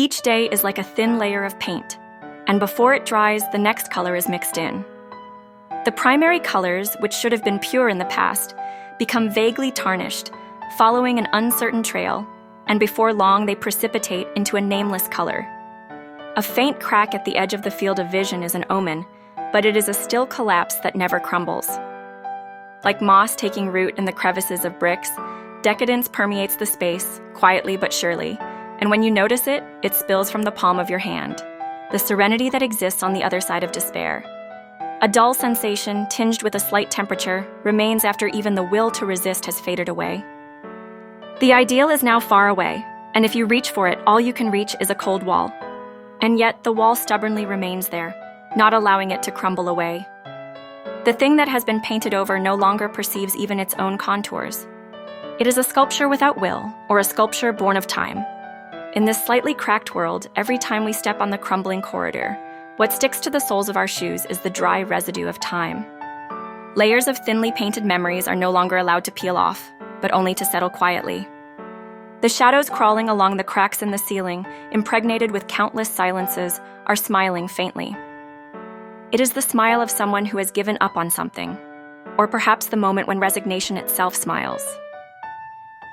Each day is like a thin layer of paint, and before it dries, the next color is mixed in. The primary colors, which should have been pure in the past, become vaguely tarnished, following an uncertain trail, and before long they precipitate into a nameless color. A faint crack at the edge of the field of vision is an omen, but it is a still collapse that never crumbles. Like moss taking root in the crevices of bricks, decadence permeates the space, quietly but surely, and when you notice it, it spills from the palm of your hand, the serenity that exists on the other side of despair. A dull sensation, tinged with a slight temperature, remains after even the will to resist has faded away. The ideal is now far away, and if you reach for it, all you can reach is a cold wall. And yet, the wall stubbornly remains there, not allowing it to crumble away. The thing that has been painted over no longer perceives even its own contours. It is a sculpture without will, or a sculpture born of time. In this slightly cracked world, every time we step on the crumbling corridor, what sticks to the soles of our shoes is the dry residue of time. Layers of thinly painted memories are no longer allowed to peel off, but only to settle quietly. The shadows crawling along the cracks in the ceiling, impregnated with countless silences, are smiling faintly. It is the smile of someone who has given up on something, or perhaps the moment when resignation itself smiles.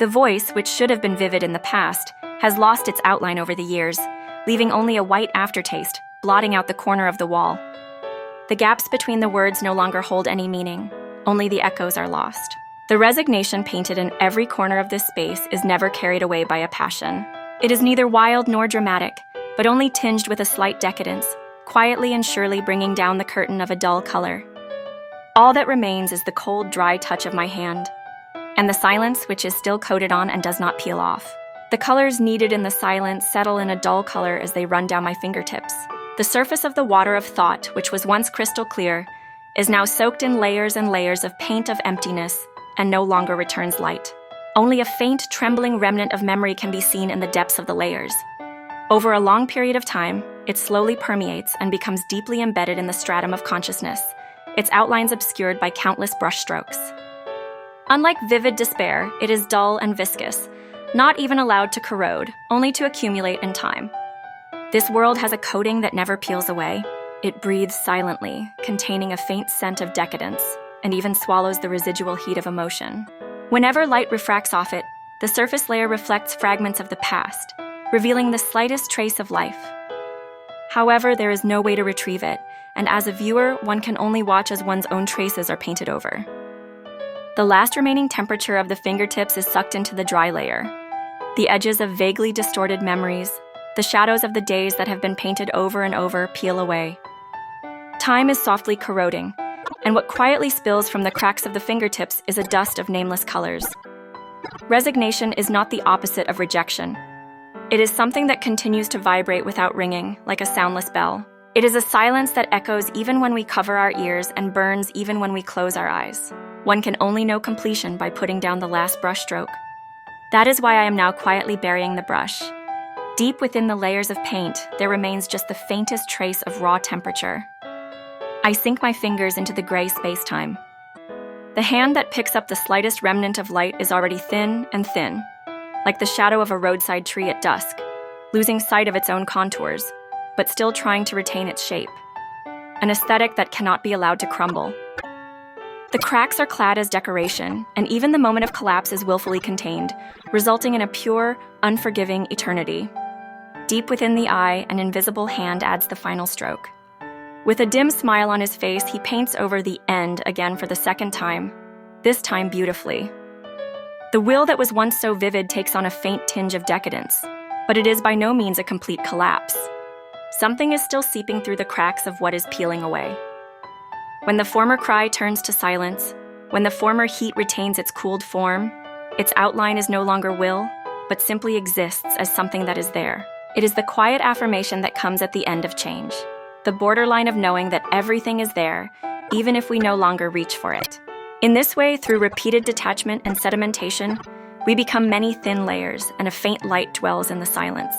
The voice, which should have been vivid in the past, has lost its outline over the years, leaving only a white aftertaste, blotting out the corner of the wall. The gaps between the words no longer hold any meaning, only the echoes are lost. The resignation painted in every corner of this space is never carried away by a passion. It is neither wild nor dramatic, but only tinged with a slight decadence, quietly and surely bringing down the curtain of a dull color. All that remains is the cold, dry touch of my hand, and the silence which is still coated on and does not peel off. The colors needed in the silence settle in a dull color as they run down my fingertips. The surface of the water of thought, which was once crystal clear, is now soaked in layers and layers of paint of emptiness, and no longer returns light. Only a faint, trembling remnant of memory can be seen in the depths of the layers. Over a long period of time, it slowly permeates and becomes deeply embedded in the stratum of consciousness, its outlines obscured by countless brushstrokes. Unlike vivid despair, it is dull and viscous, not even allowed to corrode, only to accumulate in time. This world has a coating that never peels away. It breathes silently, containing a faint scent of decadence, and even swallows the residual heat of emotion. Whenever light refracts off it, the surface layer reflects fragments of the past, revealing the slightest trace of life. However, there is no way to retrieve it, and as a viewer, one can only watch as one's own traces are painted over. The last remaining temperature of the fingertips is sucked into the dry layer. The edges of vaguely distorted memories, the shadows of the days that have been painted over and over, peel away. Time is softly corroding, and what quietly spills from the cracks of the fingertips is a dust of nameless colors. Resignation is not the opposite of rejection. It is something that continues to vibrate without ringing, like a soundless bell. It is a silence that echoes even when we cover our ears and burns even when we close our eyes. One can only know completion by putting down the last brushstroke. That is why I am now quietly burying the brush. Deep within the layers of paint, there remains just the faintest trace of raw temperature. I sink my fingers into the gray space-time. The hand that picks up the slightest remnant of light is already thin and thin, like the shadow of a roadside tree at dusk, losing sight of its own contours, but still trying to retain its shape. An aesthetic that cannot be allowed to crumble. The cracks are clad as decoration, and even the moment of collapse is willfully contained, resulting in a pure, unforgiving eternity. Deep within the eye, an invisible hand adds the final stroke. With a dim smile on his face, he paints over the end again for the second time, this time beautifully. The will that was once so vivid takes on a faint tinge of decadence, but it is by no means a complete collapse. Something is still seeping through the cracks of what is peeling away. When the former cry turns to silence, when the former heat retains its cooled form, its outline is no longer will, but simply exists as something that is there. It is the quiet affirmation that comes at the end of change. The borderline of knowing that everything is there, even if we no longer reach for it. In this way, through repeated detachment and sedimentation, we become many thin layers, and a faint light dwells in the silence.